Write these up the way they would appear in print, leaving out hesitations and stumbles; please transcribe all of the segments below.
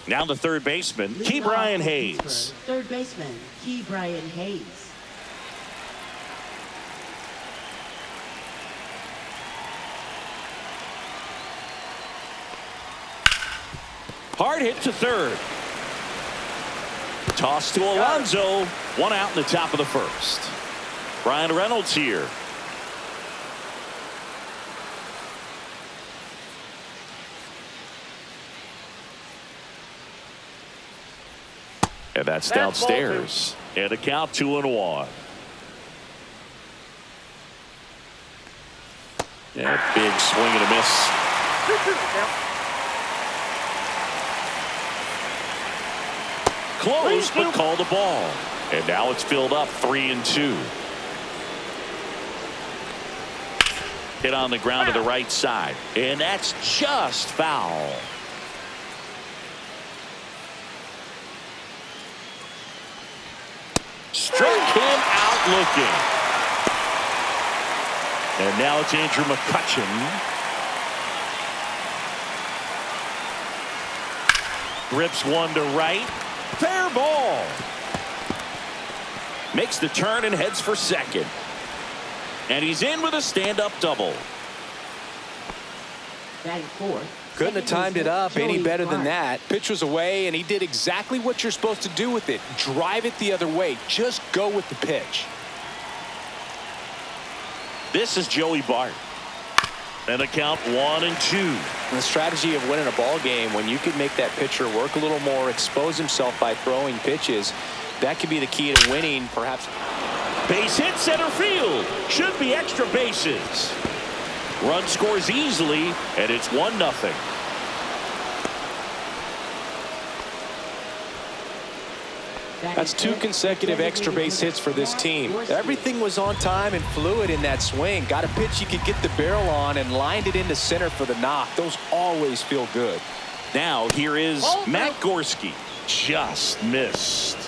Now the third baseman, Brian Hayes. Third baseman, Brian Hayes. Hard hit to third. Toss to Alonso. One out in the top of the first. Brian Reynolds here. And that's downstairs. And a count 2-1. Yeah, big swing and a miss. Close, but called the ball. And now it's filled up 3-2. Hit on the ground to the right side. And that's just foul. Struck him out looking. And now it's Andrew McCutchen. Grips one to right. Fair ball. Makes the turn and heads for second. And he's in with a stand-up double. Couldn't have timed it up any better than that. Pitch was away, and he did exactly what you're supposed to do with it. Drive it the other way. Just go with the pitch. This is Joey Bart. And the count 1-2. The strategy of winning a ball game, when you can make that pitcher work a little more, expose himself by throwing pitches, that could be the key to winning, perhaps. Base hit center field. Should be extra bases. Run scores easily, and it's 1-0. That's 2 consecutive extra base hits for this team. Everything was on time and fluid in that swing. Got a pitch you could get the barrel on and lined it into center for the knock. Those always feel good. Now here is Matt Gorski. Just missed.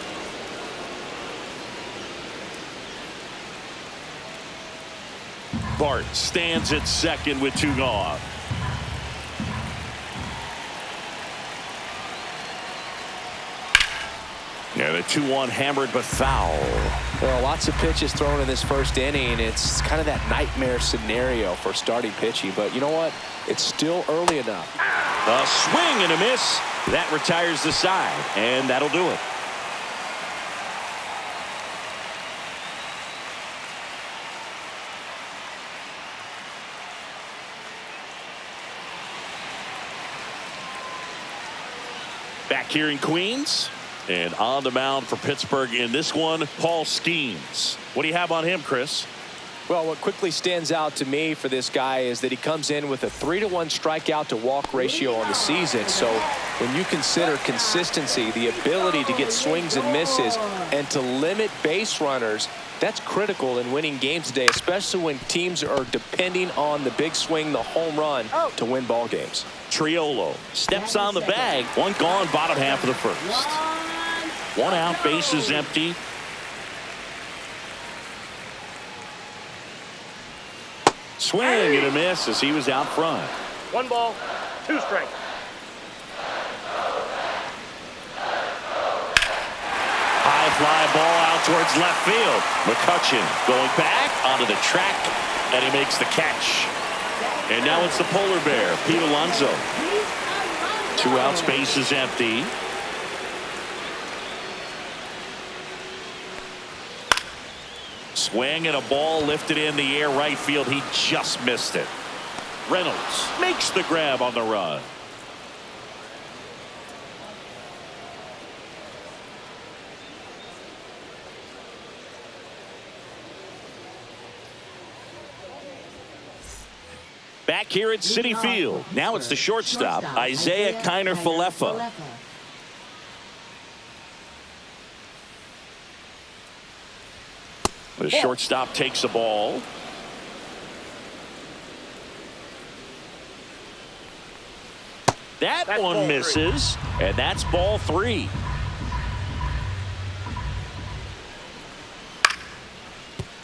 Bart stands at second with 2 gone. Yeah, the 2-1 hammered but foul. Well, lots of pitches thrown in this first inning. It's kind of that nightmare scenario for starting pitching. But you know what? It's still early enough. A swing and a miss. That retires the side, and that'll do it. Back here in Queens. And on the mound for Pittsburgh in this one, Paul Skeens. What do you have on him, Chris? Well, what quickly stands out to me for this guy is that he comes in with a 3-to-1 strikeout to walk ratio on the season. So when you consider consistency, the ability to get swings and misses, and to limit base runners, that's critical in winning games today, especially when teams are depending on the big swing, the home run, to win ball games. Triolo steps on the bag. 1 gone, bottom half of the first. 1 out, bases empty. Swing and a miss as he was out front. 1 ball, 2 strikes. High fly ball out towards left field. McCutchen going back onto the track, and he makes the catch. And now it's the polar bear, Pete Alonso. 2 outs, bases empty. Swing and a ball lifted in the air right field. He just missed it. Reynolds makes the grab on the run. Back here at Citi Field. Now it's the shortstop, Isaiah Kiner-Falefa. The shortstop takes the ball. That one misses, and that's ball 3.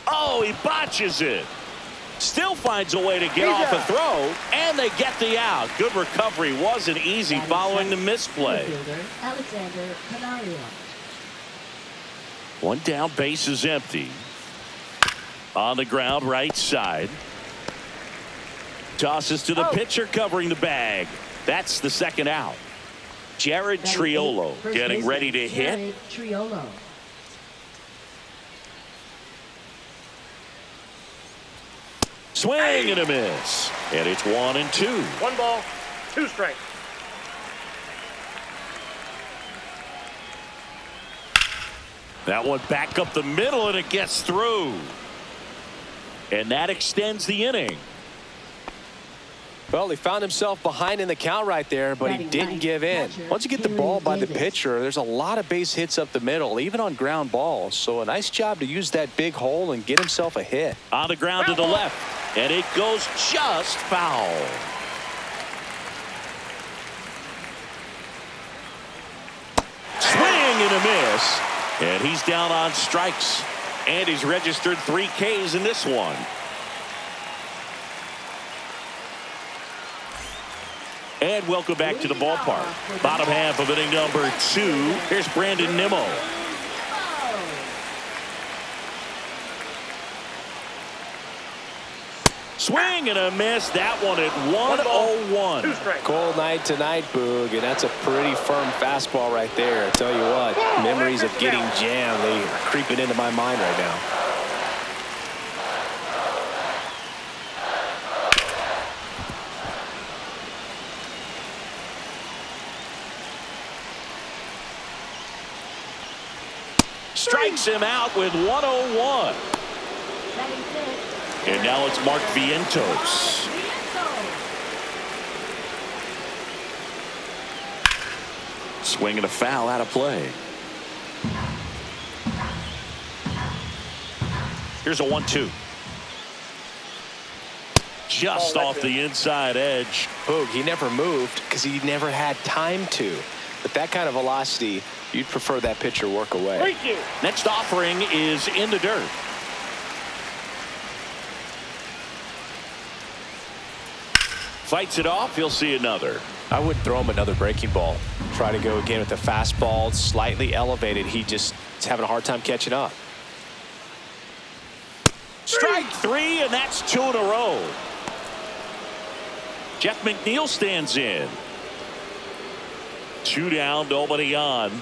Oh, he botches it. Still finds a way to get off a throw, and they get the out. Good recovery. Wasn't easy following the misplay. Alexander Canario. One down, base is empty. On the ground, right side. Tosses to the pitcher covering the bag. That's the second out. Jared Triolo getting ready to hit. Triolo. Swing and a miss. And it's 1-2. 1 ball, 2 strikes. That one back up the middle, and it gets through. And that extends the inning. Well, he found himself behind in the count right there, but he didn't give in. Once you get the ball by the pitcher, there's a lot of base hits up the middle, even on ground balls. So a nice job to use that big hole and get himself a hit. On the ground to the left, and it goes just foul. Swing and a miss. And he's down on strikes. And he's registered 3 Ks in this one. And welcome back to the ballpark. Bottom half of inning number 2. Here's Brandon Nimmo. Swing and a miss. That one at 1-0-1. 2 strikes. Cold night tonight, Boog, and that's a pretty firm fastball right there. I tell you what, memories of getting jammed, they are creeping into my mind right now. Strikes him out with 1-0-1. And now it's Mark Vientos. Swing and a foul out of play. Here's a 1-2. Just off the inside edge. Boog, he never moved because he never had time to. But that kind of velocity, you'd prefer that pitcher work away. Thank you. Next offering is in the dirt. Fights it off. He'll see another. I wouldn't throw him another breaking ball. Try to go again with the fastball, slightly elevated. He just is having a hard time catching up. Strike 3, and that's 2 in a row. Jeff McNeil stands in. 2 down, nobody on.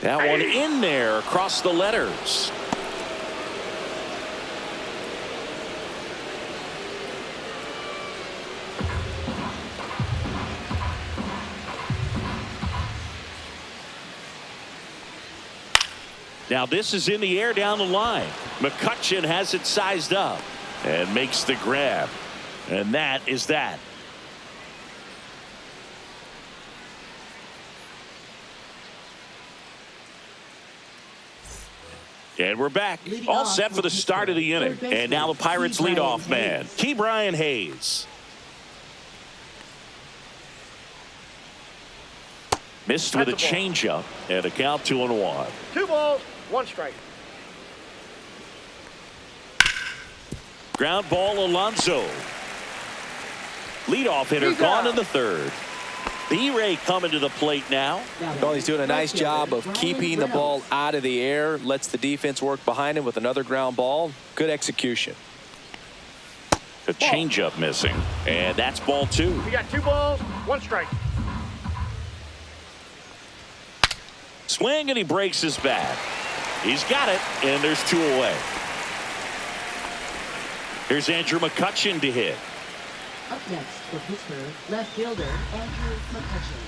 That one in there across the letters. Now this is in the air down the line. McCutchen has it sized up and makes the grab. And that is that. And we're back. All set for the start of the inning. And now the Pirates leadoff man, Ke'Bryan Hayes. Missed with a changeup and a count 2-1. 2 balls, 1 strike. Ground ball, Alonso. Leadoff hitter gone in the 3rd. B-Ray coming to the plate now. Well, he's doing a nice job of keeping the ball out of the air. Lets the defense work behind him with another ground ball. Good execution. The changeup missing. And that's ball 2. We got 2 balls, 1 strike. Swing, and he breaks his bat. He's got it, and there's 2 away. Here's Andrew McCutchen to hit. Up next for Pittsburgh, left fielder Andrew McCutchen.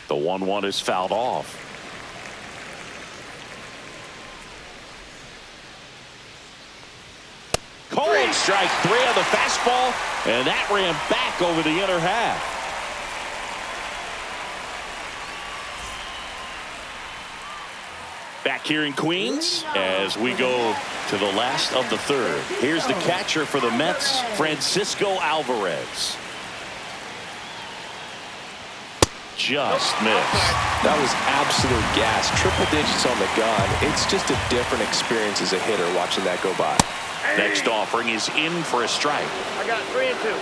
The 1-1 is fouled off. Cold strike 3 on the fastball, and that ran back over the inner half. Back here in Queens as we go to the last of the 3rd. Here's the catcher for the Mets, just missed. That was absolute gas. Triple digits on the gun. It's just a different experience as a hitter watching that go by. Next offering is in for a strike. I got 3 and 2.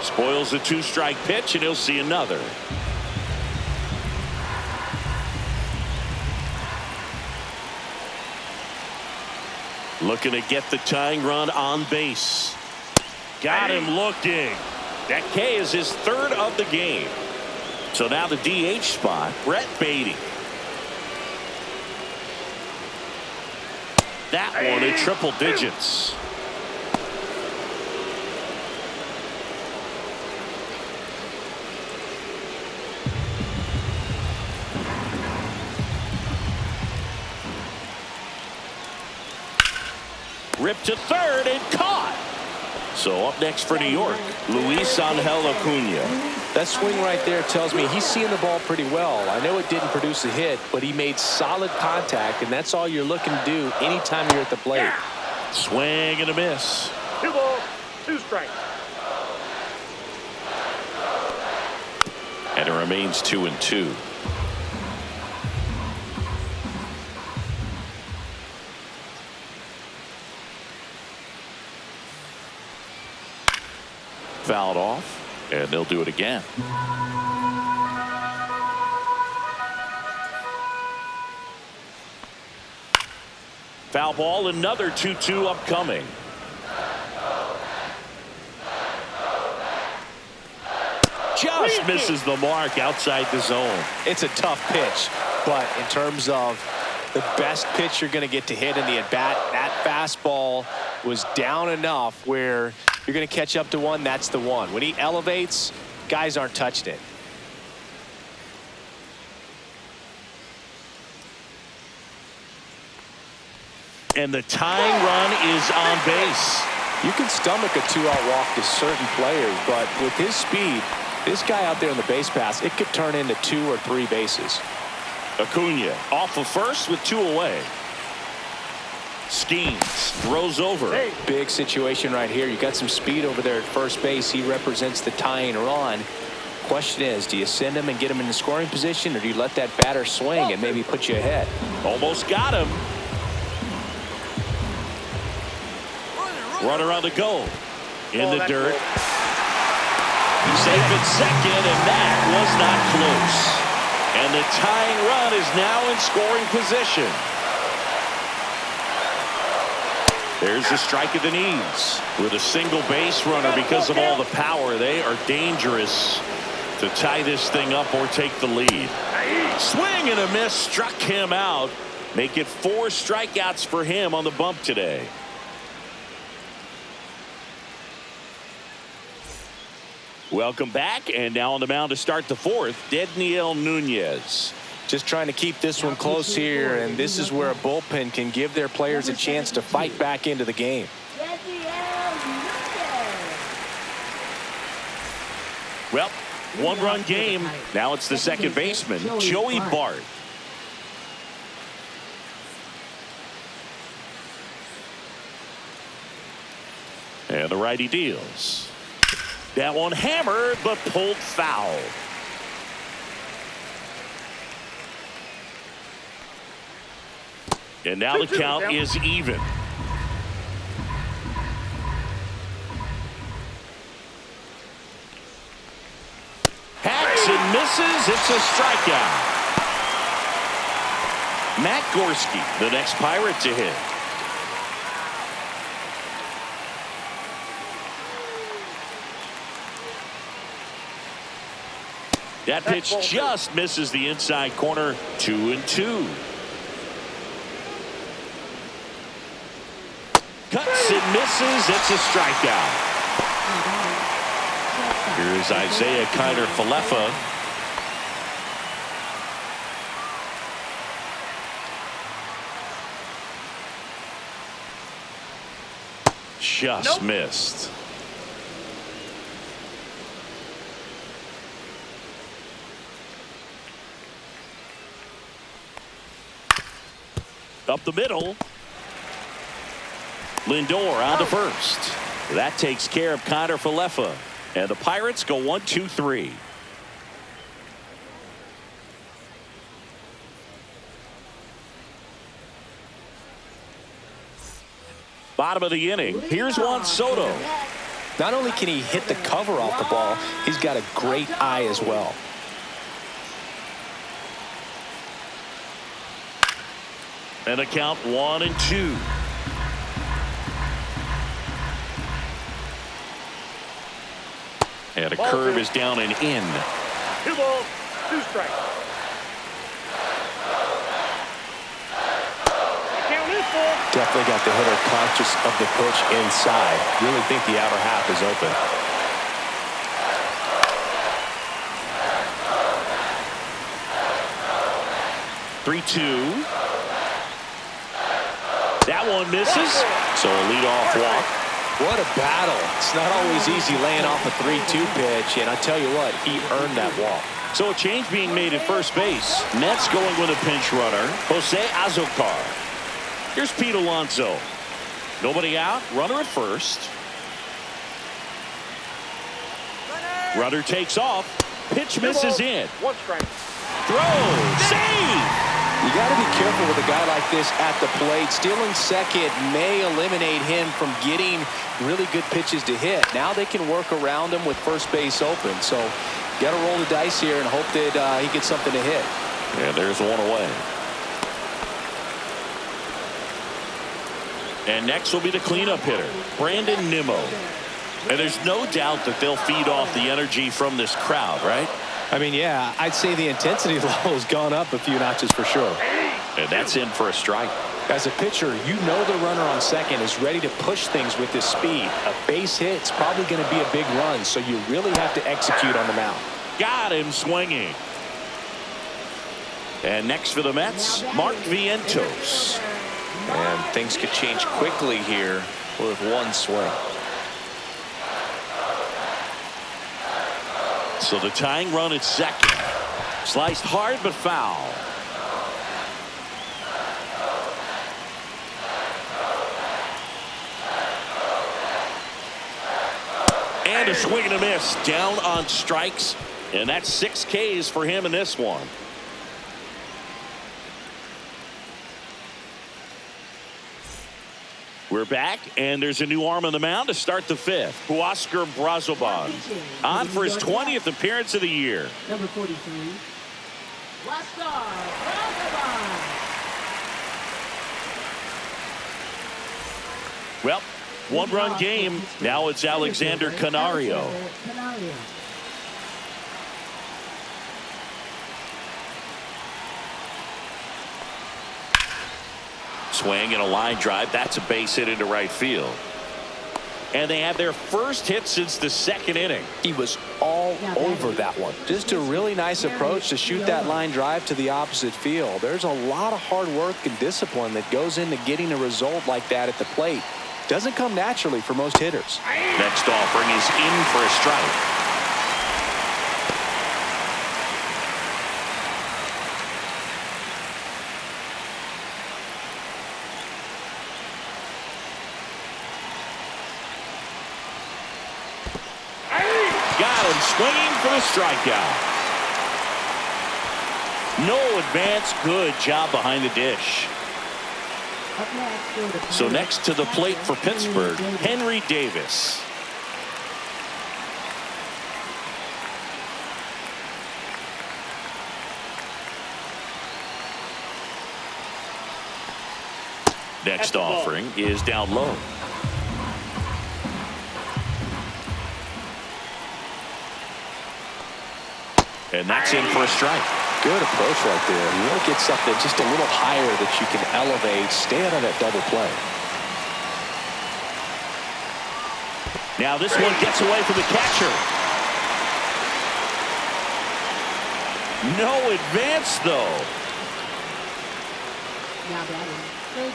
Spoils the 2-strike pitch, and he'll see another. Looking to get the tying run on base. Got him looking. That K is his 3rd of the game. So now the DH spot, Brett Beatty. That one in triple digits. Ripped to 3rd and caught. So up next for New York, Luis Angel Acuna. That swing right there tells me he's seeing the ball pretty well. I know it didn't produce a hit, but he made solid contact, and that's all you're looking to do anytime you're at the plate. Swing and a miss. 2 balls, 2 strikes. And it remains 2 and 2. Fouled off, and they'll do it again. Foul ball, another 2-2 upcoming. Just misses the mark outside the zone. It's a tough pitch, but in terms of the best pitch you're going to get to hit in the at-bat, that fastball was down enough where you're going to catch up to one. That's the one. When he elevates, guys aren't touching it. And the tying run is on base. You can stomach a 2-out walk to certain players, but with his speed, this guy out there on the base pass, it could turn into 2 or 3 bases. Acuna off of first with 2 away. Schemes, throws over. Big situation right here. You got some speed over there at first base. He represents the tying run. Question is, do you send him and get him in the scoring position, or do you let that batter swing and maybe put you ahead? Almost got him. Runner on the go. In the dirt. Safe at second, and that was not close. And the tying run is now in scoring position. There's the strike at the knees. With a single base runner, because of all the power, they are dangerous to tie this thing up or take the lead. Swing and a miss struck him out. Make it 4 strikeouts for him on the bump today. Welcome back, and now on the mound to start the 4th, Dedniel Nunez. Just trying to keep this one close here, and this is where a bullpen can give their players a chance to fight back into the game. Well, 1-run game. Now it's the second baseman, Joey Bart. And the righty deals. That one hammered, but pulled foul. And now the count is even. Hacks and misses. It's a strikeout. Matt Gorski, the next Pirate to hit. That pitch just misses the inside corner. 2-2. Cuts and misses. It's a strikeout. Here's Isaiah Kiner-Falefa. Just missed. Up the middle. Lindor on to first. That takes care of Kiner-Falefa. And the Pirates go 1-2-3. Bottom of the inning. Here's Juan Soto. Not only can he hit the cover off the ball, he's got a great eye as well. And the count 1-2. And a curve is down and in. 2 balls, 2 strikes. The count is full. Definitely got the hitter conscious of the pitch inside. Really think the outer half is open. Three-two. That one misses. So a leadoff walk. What a battle. It's not always easy laying off a 3-2 pitch, and I tell you what, he earned that walk. So a change being made at first base. Mets going with a pinch runner, Jose Azocar. Here's Pete Alonso. Nobody out, runner at first. Runner takes off. Pitch misses in. 1 strike. Throw. Save. You got to be careful with a guy like this at the plate. Stealing second may eliminate him from getting really good pitches to hit. Now they can work around him with first base open. So got to roll the dice here and hope that he gets something to hit. And there's one away. And next will be the cleanup hitter, Brandon Nimmo. And there's no doubt that they'll feed off the energy from this crowd, right? I mean, yeah, I'd say the intensity level has gone up a few notches for sure. And that's in for a strike. As a pitcher, you know the runner on second is ready to push things with his speed. A base hit's probably going to be a big run, so you really have to execute on the mound. Got him swinging. And next for the Mets, Mark Vientos. And things could change quickly here with one swing. So the tying run at second. Sliced hard but foul. And a swing and a miss. Down on strikes. And that's 6 Ks for him in this one. We're back, and there's a new arm on the mound to start the 5th. Huascar Brazoban on for his 20th appearance of the year. Number 43, Huascar Brazoban. Well, 1-run game. Now it's Alexander Canario. Swing and a line drive. That's a base hit into right field. And they have their first hit since the 2nd inning. He was all over that one. Just a really nice approach to shoot that line drive to the opposite field. There's a lot of hard work and discipline that goes into getting a result like that at the plate. Doesn't come naturally for most hitters. Next offering is in for a strike. Swinging for the strikeout. No advance. Good job behind the dish. So next to the plate for Pittsburgh, Henry Davis. Next offering is down low. And that's in for a strike. Good approach right there. You want to get something just a little higher that you can elevate. Stay out of that double play. Now this one gets away from the catcher. No advance, though.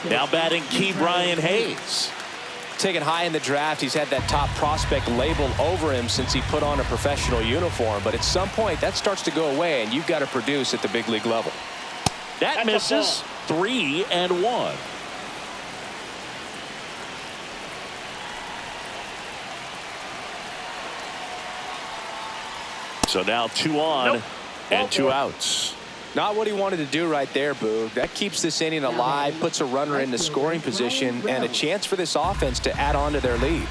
Now batting Key Brian Hayes. Taken high in the draft, he's had that top prospect label over him since he put on a professional uniform. But at some point, that starts to go away, and you've got to produce at the big league level. That misses. 3-1. So now 2 on and 2 outs. Not what he wanted to do right there, Boog. That keeps this inning alive, puts a runner into scoring position, and a chance for this offense to add on to their lead.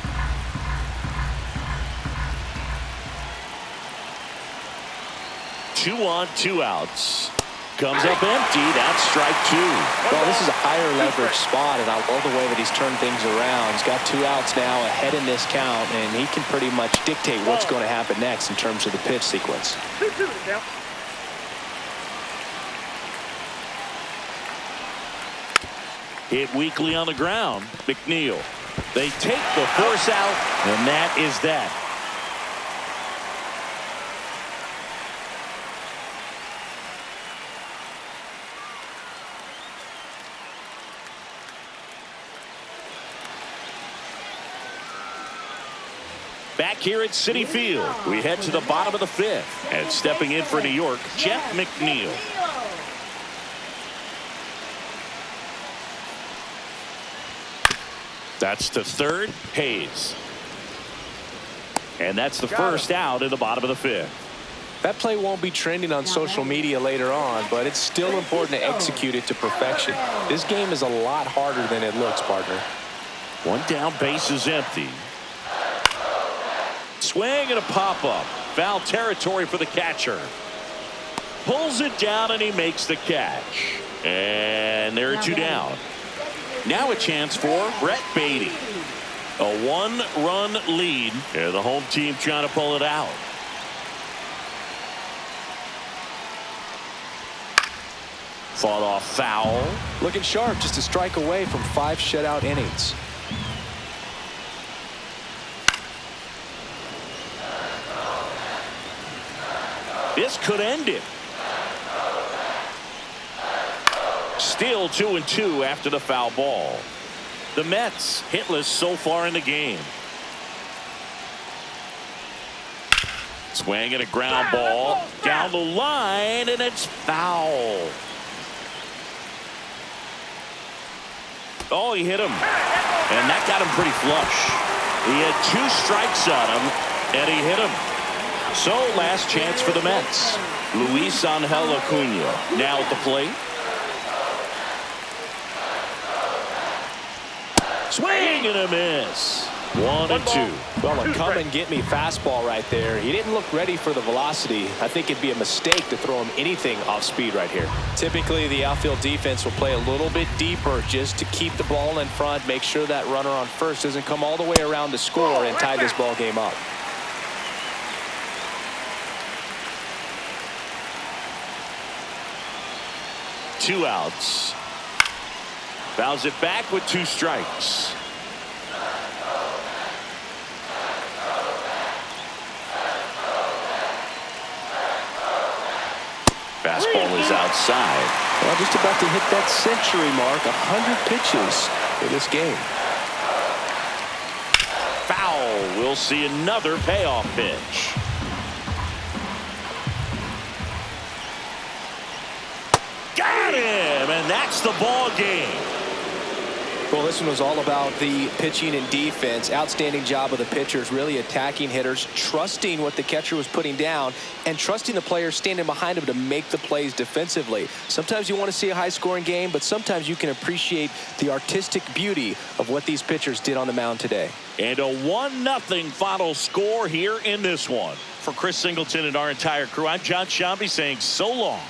Two on, 2 outs. Comes up empty. That's strike 2. Well, this is a higher leverage spot, and I love the way that he's turned things around. He's got 2 outs now ahead in this count, and he can pretty much dictate what's going to happen next in terms of the pitch sequence. 2-2 to count. Hit weakly on the ground. McNeil. They take the force out, and that is that. Back here at Citi Field, we head to the bottom of the 5th. And stepping in for New York, Jeff McNeil. That's to third, Hayes. And that's the first out in the bottom of the 5th. That play won't be trending on social media later on, but it's still important to execute it to perfection. This game is a lot harder than it looks, partner. 1 down, base is empty. Swing and a pop-up. Foul territory for the catcher. Pulls it down and he makes the catch. And there are 2 down. Now a chance for Brett Beatty. A 1-run lead. And the home team trying to pull it out. Fought off foul. Looking sharp, just a strike away from 5 shutout innings. This could end it. Still 2-2 after the foul ball. The Mets hitless so far in the game. Swing and a ground ball down the line, and it's foul. Oh, he hit him, and that got him pretty flush. He had 2 strikes on him, and he hit him. So last chance for the Mets. Luis Angel Acuna now at the plate. Swing and a miss. 1-2. Well, a come and get me fastball right there. He didn't look ready for the velocity. I think it'd be a mistake to throw him anything off speed right here. Typically, the outfield defense will play a little bit deeper just to keep the ball in front, make sure that runner on first doesn't come all the way around to score and tie this ball game up. Two outs. Fouls it back with 2 strikes. Fastball is outside. Well, just about to hit that century mark. 100 pitches for this game. Foul. We'll see another payoff pitch. Got him, and that's the ball game. Well, this one was all about the pitching and defense. Outstanding job of the pitchers, really attacking hitters, trusting what the catcher was putting down, and trusting the players standing behind him to make the plays defensively. Sometimes you want to see a high-scoring game, but sometimes you can appreciate the artistic beauty of what these pitchers did on the mound today. And a 1-0 final score here in this one. For Chris Singleton and our entire crew, I'm John Shambi saying so long.